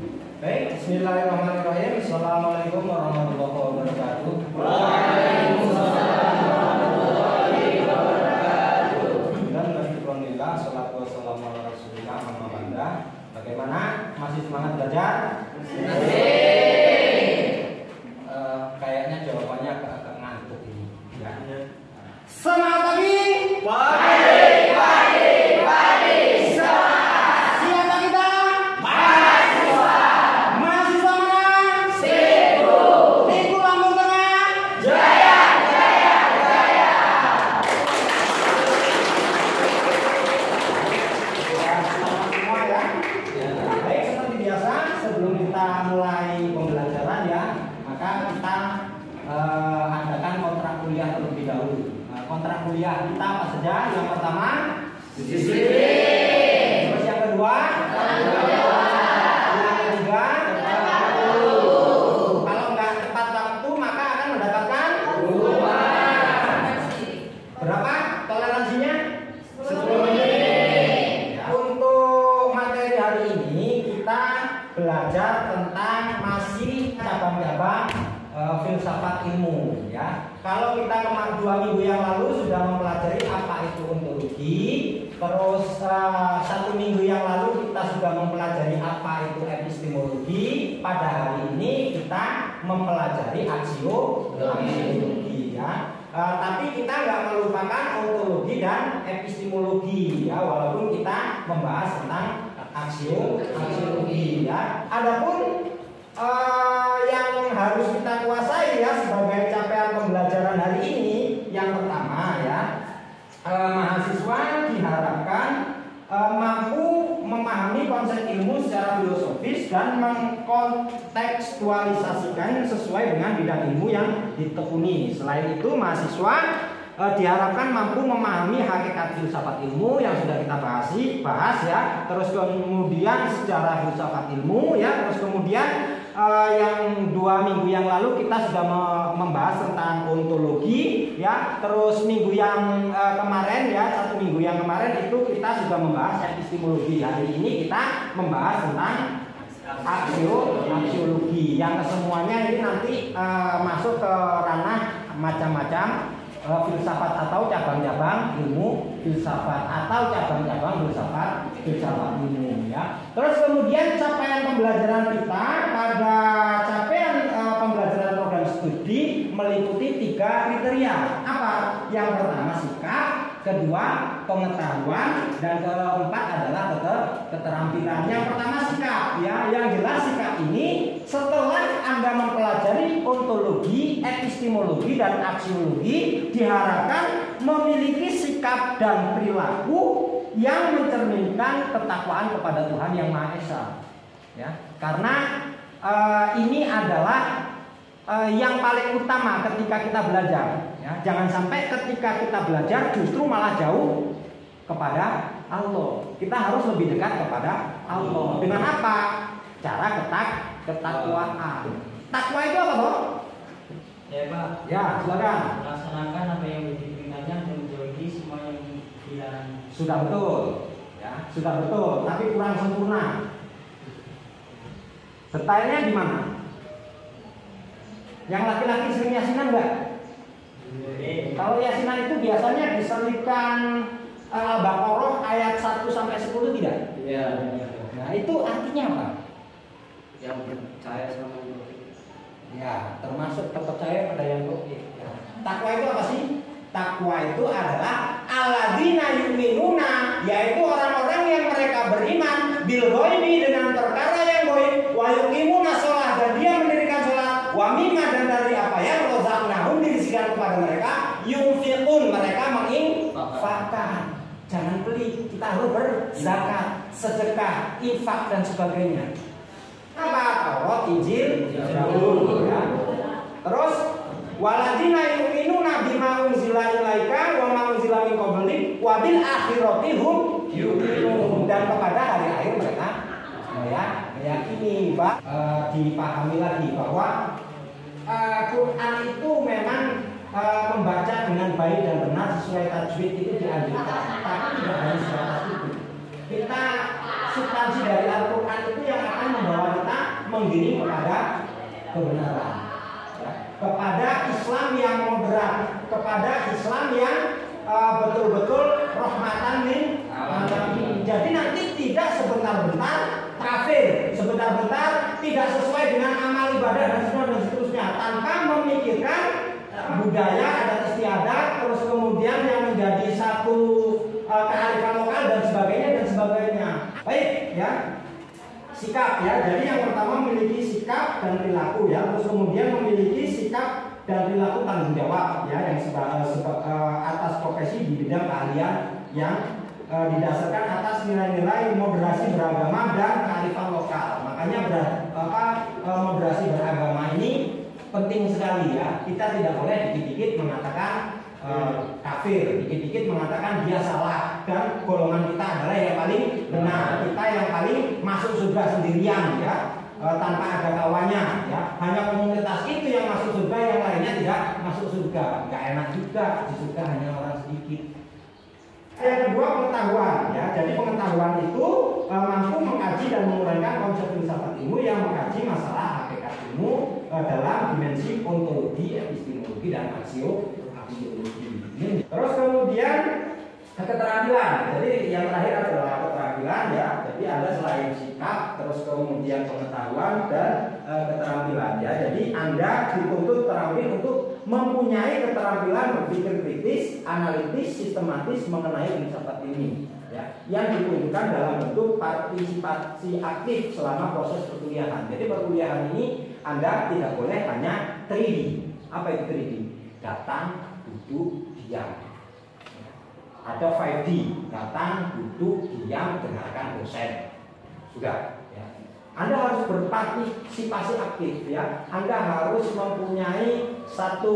Baik, bismillahirrahmanirrahim. Assalamualaikum warahmatullahi wabarakatuh. Waalaikumsalam warahmatullahi wabarakatuh. Dan alhamdulillah, salatu wassalamu ala rasulillah amma ba'da. Bagaimana? Masih semangat belajar? Kayaknya jawabannya agak ngantuk ini. Ya. Semangat lagi. Siapa kita? Mahasiswa. Mahasiswa mana? Ibu Lampung Tengah. Jaya. Selamat semua ya. Baik, seperti biasa sebelum kita mulai pembelajaran ya, maka kita adakan kontrak kuliah terlebih dahulu. Kontrak kuliah kita apa saja? Yang pertama, disiplin. Terus yang kedua, yang ketiga, kalau nggak tepat waktu maka akan mendapatkan berapa toleransinya? 10 menit. Untuk materi hari ini kita belajar tentang masih cabang-cabang filsafat ilmu ya. Kalau kita kemarin 2 minggu yang lalu sudah mempelajari apa itu ontologi, terus 1 minggu yang lalu kita sudah mempelajari apa itu epistemologi. Pada hari ini kita mempelajari aksiologi ya. Tapi kita nggak melupakan ontologi dan epistemologi ya, walaupun kita membahas tentang aksiologi ya. Adapun yang harus kita kuasai ya sebagai capaian pembelajaran hari ini, yang pertama ya, mahasiswa diharapkan mampu memahami konsep ilmu secara filosofis dan mengkontekstualisasikan sesuai dengan bidang ilmu yang ditekuni. Selain itu, mahasiswa diharapkan mampu memahami hakikat filsafat ilmu yang sudah kita bahas ya. Terus kemudian sejarah filsafat ilmu ya. Terus kemudian yang 2 minggu yang lalu kita sudah membahas tentang ontologi ya. Terus minggu yang kemarin ya, 1 minggu yang kemarin itu kita sudah membahas epistemologi. Hari ini kita membahas tentang aksiologi yang kesemuanya ini nanti masuk ke ranah macam-macam filsafat atau cabang-cabang ilmu filsafat atau cabang-cabang filsafat ilmu ya. Terus kemudian capaian pembelajaran kita pada capaian pembelajaran program studi meliputi 3 kriteria. Apa? Yang pertama sikap, kedua pengetahuan, dan keempat adalah keterampilan. Yang pertama sikap ya. Yang jelas sikap ini setelah Anda mempelajari ontologi, epistemologi, dan aksiologi, diharapkan memiliki sikap dan perilaku yang mencerminkan ketakwaan kepada Tuhan Yang Maha Esa. Ya, karena ini adalah yang paling utama ketika kita belajar. Ya, jangan sampai ketika kita belajar justru malah jauh kepada Allah. Kita harus lebih dekat kepada Allah. Dengan apa? Cara ketakwaan. Takwa itu apa, Bro? Ya Pak. Ya, silakan. Melaksanakan apa yang diperintahkan dan menjauhi semua yang dilarang. Sudah betul. Ya, sudah betul, tapi kurang sempurna. Detailnya di mana? Yang laki-laki sering yasinan enggak? Kalau yasinan itu biasanya diselipkan Al-Baqarah ayat 1 sampai 10 tidak? Iya. Nah, itu artinya apa? Yang percaya sama Allah. Ya, termasuk percaya pada yang tauhid. Ya. Takwa itu apa sih? Takwa itu adalah alladzina yu'minuna, yaitu orang-orang yang mereka beriman bil ghaibi, dengan perkara yang gaib, wa yuqimuna shalah, dan dia mendirikan salat, wa mimma, dan dari apa yang razaqnahum dirisikan kepada mereka, yunfiqun, mereka menginfakkan. Jangan pelit, kita harus berzakat, sedekah, infak, dan sebagainya. Apa? Taurat, Injil, Zabur ya. Terus waladina yu'minuna bima unzila ilaika wa ma unzila min qablik wa bil akhirati hum yu'minun, dan kepada hari akhir mereka meyakini. Pak, dipahami lagi bahwa Quran itu memang membaca dengan baik dan benar sesuai tajwid itu dianjurkan, tapi tidak hanya sebatas itu. Kita substansi dari Al-Quran itu yang akan membawa kita menggiring kepada kebenaran, ya. Kepada Islam yang moderat, kepada Islam yang betul-betul rahmatan lil alamin. Jadi nanti tidak sebentar-bentar kafir, sebentar-bentar tidak sesuai dengan amal ibadah dan seterusnya, tanpa memikirkan budaya adat istiadat, terus kemudian yang menjadi satu kearifan lokal dan sebagainya. Baik, ya. Sikap, ya. Jadi yang pertama memiliki sikap dan perilaku, ya. Terus kemudian memiliki sikap dan perilaku tanggung jawab, ya, yang atas profesi di bidang keahlian yang didasarkan atas nilai-nilai moderasi beragama dan kearifan lokal. Makanya moderasi beragama ini penting sekali, ya. Kita tidak boleh dikit-dikit mengatakan kafir, dikit-dikit mengatakan dia salah, dan golongan kita adalah yang paling benar, kita yang paling masuk surga sendirian, ya, tanpa ada kawannya, ya. Hanya komunitas itu yang masuk surga, yang lainnya tidak masuk surga. Gak enak juga, di surga hanya orang sedikit. Yang kedua, pengetahuan, ya. Jadi pengetahuan itu mampu mengkaji dan menguraikan konsep filsafat ilmu yang mengkaji masalah hakikat ilmu dalam dimensi ontologi, epistemologi, dan aksiologi. Terus kemudian keterampilan. Jadi yang terakhir adalah keterampilan, ya. Jadi ada selain sikap, terus kemudian pengetahuan dan keterampilan, ya. Jadi Anda dituntut terampil untuk mempunyai keterampilan berpikir kritis, analitis, sistematis mengenai filsafat ini, ya, yang ditunjukkan dalam bentuk partisipasi aktif selama proses perkuliahan. Jadi perkuliahan ini Anda tidak boleh hanya 3D. Apa itu 3D? Datang, duduk, diam. Ada 5D, datang, duduk, diam, dengarkan dosen. Sudah, ya. Anda harus berpartisipasi aktif, ya. Anda harus mempunyai satu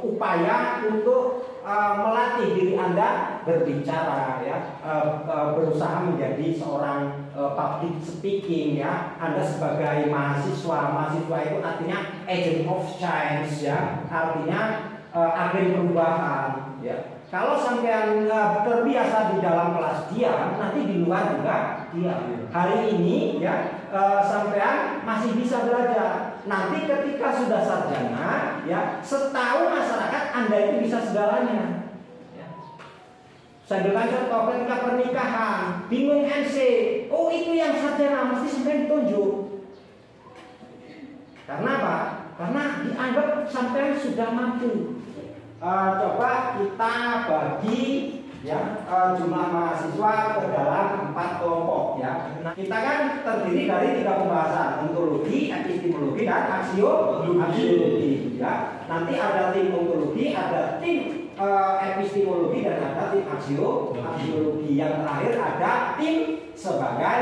upaya untuk melatih diri Anda berbicara, ya, berusaha menjadi seorang public speaking, ya. Anda sebagai mahasiswa itu artinya agent of change, ya. Artinya agen perubahan, ya. Kalau sampean terbiasa di dalam kelas diam, nanti di luar juga diam. Hari ini, ya, sampean masih bisa belajar. Nanti ketika sudah sarjana, ya, setahu masyarakat Anda itu bisa segalanya. Ya. Saya bilang contoh ketika pernikahan, bingung MC, oh itu yang sarjana, mesti sampean ditunjuk. Karena apa? Karena dianggap sampean sudah mampu. Coba kita bagi, ya, jumlah mahasiswa ke dalam 4 kelompok, ya. Nah, kita kan terdiri dari 3 pembahasan, ontologi, epistemologi, dan aksiologi, ya. Nanti ada tim ontologi, ada tim epistemologi, dan ada tim aksiologi. Yang terakhir ada tim sebagai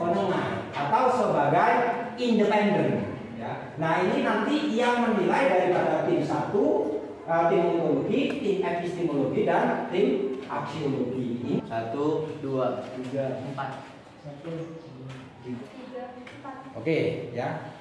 penengah atau sebagai independen, ya. Nah, ini nanti yang menilai daripada tim 1, tim ontologi, tim epistemologi, dan tim aksiologi. 1, 2, 3, 4. Oke, ya.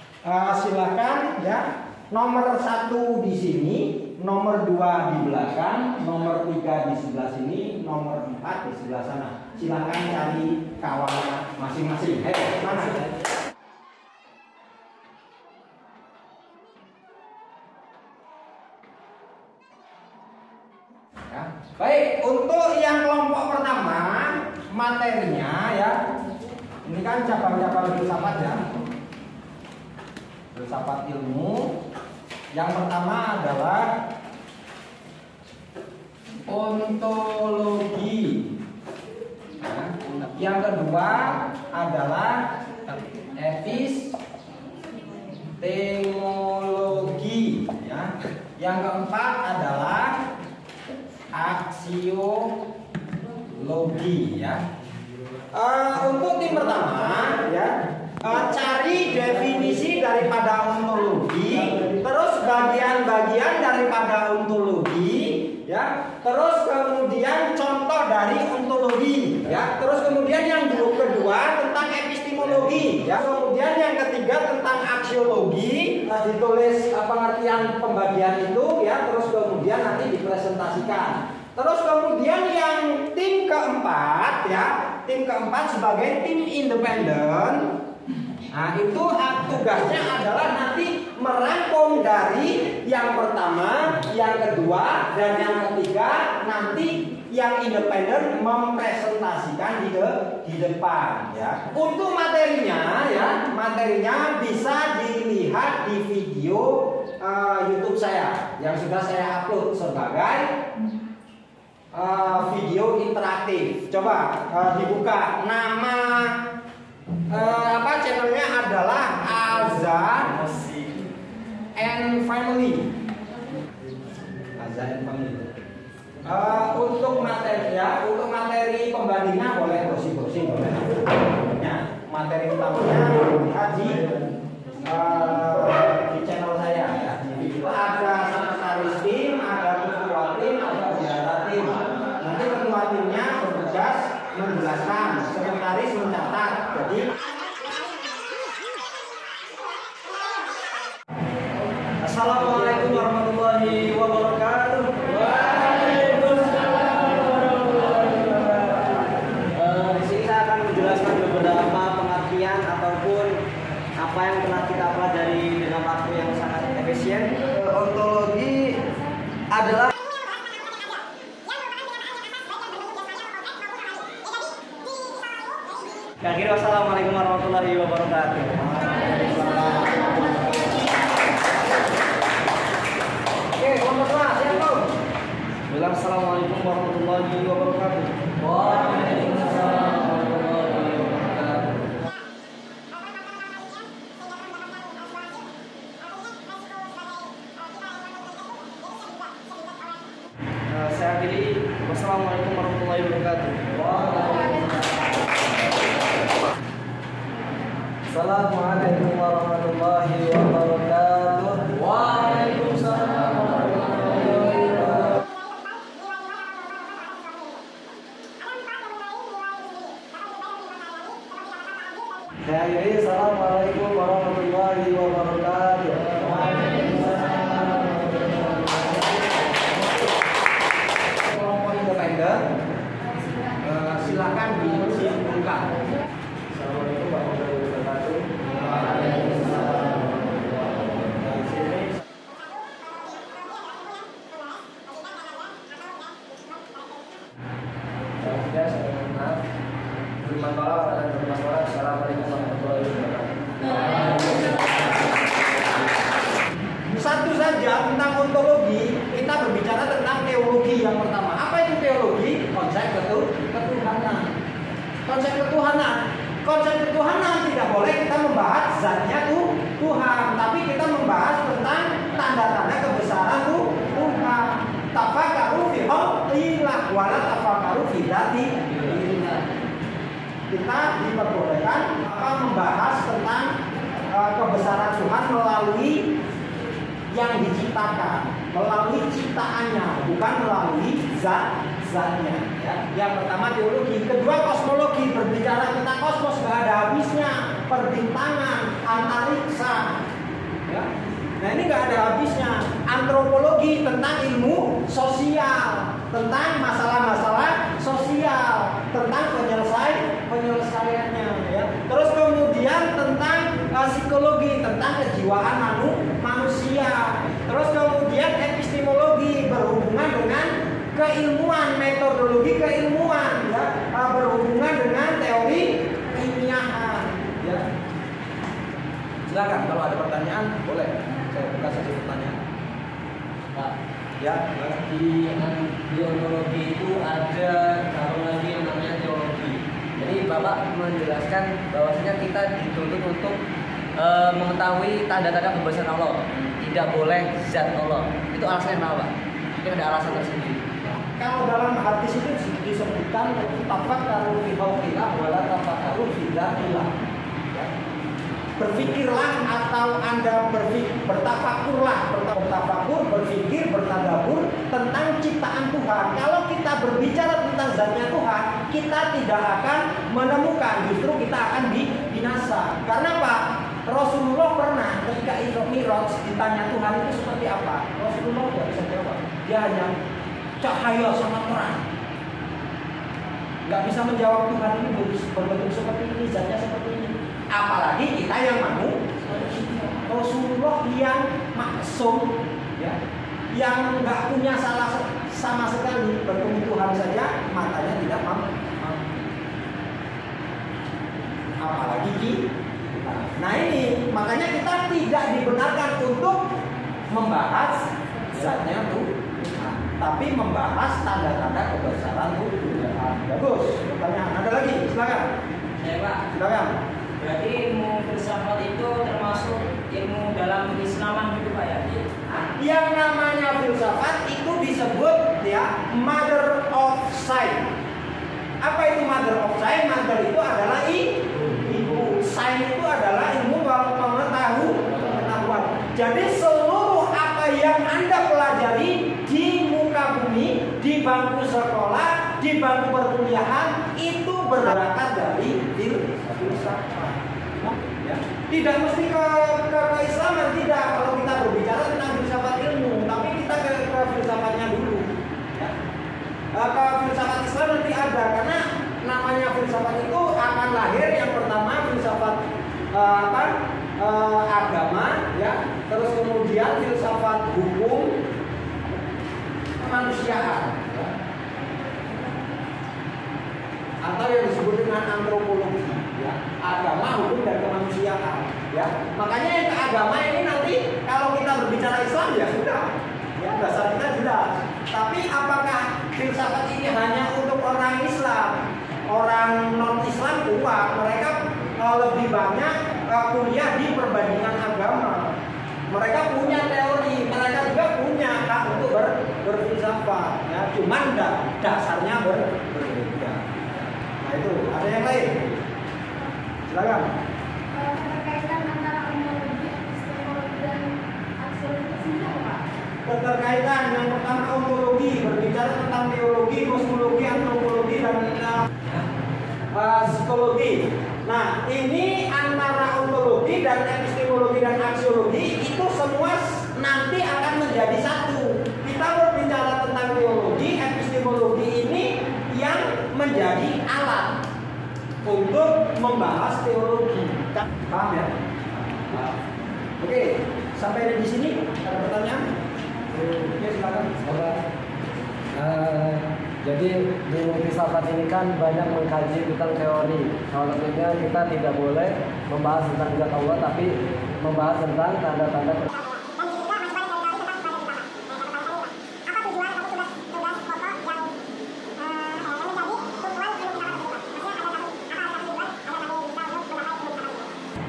Silakan, ya. Nomor 1 di sini, nomor 2 di belakang, nomor 3 di sebelah sini, nomor 4 di sebelah sana. Silakan cari kawan masing-masing. Ayo, mana? Ya. Baik, untuk yang kelompok pertama materinya, ya, ini kan cabang-cabang filsafat, ya, filsafat ilmu. Yang pertama adalah ontologi, ya. Yang kedua adalah epistemologi, ya. Yang keempat adalah aksiologi, ya. Untuk tim pertama, ya, cari definisi daripada ontologi, terus bagian-bagian daripada ontologi, ya, terus kemudian contoh dari ontologi, ya, terus kemudian yang kedua tentang epistemologi, ya, kemudian yang ketiga tentang aksiologi, ditulis pengertian pembagian itu, ya, terus kemudian nanti dipresentasikan. Terus kemudian yang tim keempat, ya, tim keempat sebagai tim independen Nah, itu tugasnya adalah nanti merangkum dari yang pertama, yang kedua, dan yang ketiga. Nanti yang independen mempresentasikan di depan, ya. Untuk materinya, ya, materinya bisa dilihat di video YouTube saya yang sudah saya upload sebagai video interaktif. Coba dibuka nama. Channelnya adalah Azza and Family. Azza and Family. Untuk materi pembandingnya boleh browsing boleh. Ya, materi utamanya lihat di channel saya. Ya. Itu ada sekretaris tim, ada ketua tim, ada bendahara tim. Nanti ketua timnya bertugas menjelaskan, sekretaris mencatat. Jadi Assalamualaikum warahmatullahi wabarakatuh. Waalaikumsalam warahmatullahi wabarakatuh. Di sini saya akan menjelaskan beberapa pengertian ataupun apa yang telah kita pelajari dengan waktu yang sangat efisien. Ontologi adalah Assalamualaikum warahmatullahi wabarakatuh. oke, kelompok kelas, siap Om? Bilang assalamualaikum warahmatullahi wabarakatuh. Waalaikumsalam warahmatullahi wabarakatuh. Saya akhiri. Wassalamualaikum warahmatullahi wabarakatuh. Assalamualaikum warahmatullahi wabarakatuh. Waalaikumsalam warahmatullahi wabarakatuh. Saya akhiri. Assalamualaikum warahmatullahi wabarakatuh. Kelompok independen, silakan disimpulkan. Assalamualaikum warahmatullahi wabarakatuh. Assalamualaikum warahmatullahi wabarakatuh. Satu saja tentang ontologi, kita berbicara tentang teologi yang pertama. Apa itu teologi? Konsep ketuhanan. Konsep ketuhanan. Konsep ketuhanan tidak boleh kita membahas zatnya Tuhan, tapi kita membahas tentang tanda-tanda kebesaran Tuhan. Tafakaru fi khalqillah wala tafakaru fi dzatillah. Kita diperbolehkan membahas tentang kebesaran Tuhan melalui yang diciptakan, melalui ciptaannya, bukan melalui zatnya. Ya. Yang pertama teologi, kedua kosmologi, berbicara tentang kosmos gak ada habisnya, perbintangan, antariksa. Ya. Nah ini gak ada habisnya. Antropologi tentang ilmu sosial, tentang masalah-masalah sosial, tentang penyelesaiannya. Ya. Terus kemudian tentang psikologi, tentang kejiwaan manusia. Terus kemudian epistemologi berhubungan dengan keilmuan, metodologi keilmuan, ya, berhubungan dengan teori keilmiahan. Ya. Silakan kalau ada pertanyaan boleh. Saya buka sesi pertanyaan. Pak, Ya. di ontologi itu ada satu lagi yang namanya teologi. Jadi Bapak menjelaskan bahwasanya kita dituntut untuk mengetahui tanda-tanda kebesaran Allah. Tidak boleh zat Allah. Itu alasannya kenapa? Mungkin ada alasan tersendiri. Kalau dalam hadis itu disebutkan tafakkaru fi khalqillah wala tafakkaru fi dzatillah. Ya. Berpikirlah atau Anda bertafakurlah, berpikir, bertadabbur tentang ciptaan Tuhan. Kalau kita berbicara tentang zatnya Tuhan, kita tidak akan menemukan, justru kita akan binasa. Karena apa? Rasulullah pernah ketika Isra Mi'raj ditanya Tuhan itu seperti apa, Rasulullah tidak bisa jawab. Dia hanya cahaya sangat terang. Nggak bisa menjawab Tuhan ini berbentuk seperti ini, zatnya seperti ini. apalagi kita yang Rasulullah yang maksum, ya, yang nggak punya salah sama sekali, bertemu Tuhan saja matanya tidak mampu. Apalagi kita. Nah ini makanya kita tidak dibenarkan untuk membahas zatnya Tuhan, tapi membahas tanda-tanda kebesaran Tuhan. Bagus. Pertanyaan ada lagi? Silakan. Ya Pak. Silakan. Berarti ilmu filsafat itu termasuk ilmu dalam keislaman gitu Pak ya? Yang namanya filsafat itu disebut ya mother of science. Apa itu mother of science? Mother itu adalah ibu. Science itu adalah ilmu pengetahuan. Jadi seluruh apa yang Anda pelajari di muka bumi, di bangku sekolah, di bangku perkuliahan itu berangkat dari filsafat. Ya. Tidak mesti ke keislaman, tidak. Kalau kita berbicara tentang filsafat ilmu, tapi kita ke filsafatnya dulu. Ya. Ke filsafat Islam nanti ada, karena namanya filsafat itu akan lahir yang pertama filsafat agama, ya. Terus kemudian filsafat hukum kemanusiaan, ya. Atau yang disebut dengan antropologi, ya. Agama, hukum dan kemanusiaan, ya. Makanya yang ke agama ini nanti kalau kita berbicara Islam ya sudah, ya dasar kita jelas. Tapi apakah filsafat ini hanya untuk orang Islam? Orang non Islam kuat, mereka lebih banyak kuliah di perbandingan agama. Mereka punya teori, mereka juga punya hak untuk berfilsafat, ya. Cuman dasarnya berbeda. Nah itu, ada yang lain? Silakan. Keterkaitan antara ontologi, epistemologi dan aksiologi itu sendiri apa Pak? Keterkaitan yang pertama ontologi, berbicara tentang teologi, kosmologi, antropologi dan psikologi. Nah ini antara ontologi dan epistemologi dan aksiologi itu semua nanti akan menjadi satu. Kita berbicara tentang teologi, epistemologi ini yang menjadi alat untuk membahas teologi. Paham ya? Oke, sampai di sini ada pertanyaan? Oke, silakan. Jadi di filsafat ini kan banyak mengkaji tentang teori. Salah satunya kita tidak boleh membahas tentang zat Allah, tapi membahas tentang tanda-tanda.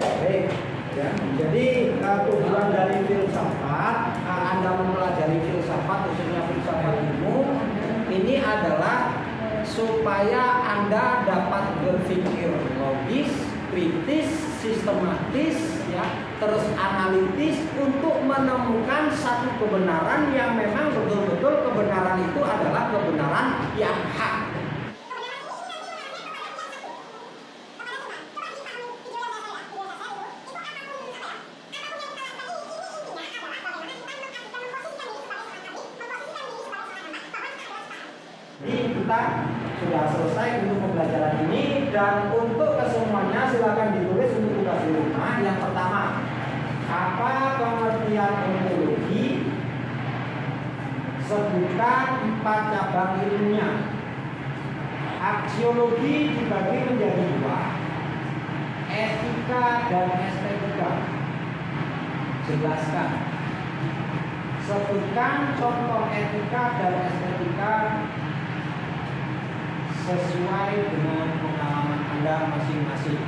Baik, ya. Jadi tujuan dari filsafat, Anda mempelajari filsafat, khususnya filsafat ilmu, ini adalah supaya Anda dapat berpikir logis, kritis, sistematis, ya, terus analitis untuk menemukan satu kebenaran yang memang betul-betul kebenaran itu adalah kebenaran yang hak. Jadi kita sudah selesai untuk pembelajaran ini, dan untuk kesemuanya silakan ditulis untuk tugas di rumah. Yang pertama, apa pengertian ontologi? Sebutkan 4 cabang ilmunya. Aksiologi dibagi menjadi 2, etika dan estetika. Jelaskan. Sebutkan contoh etika dan estetika sesuai dengan pengalaman Anda masing-masing.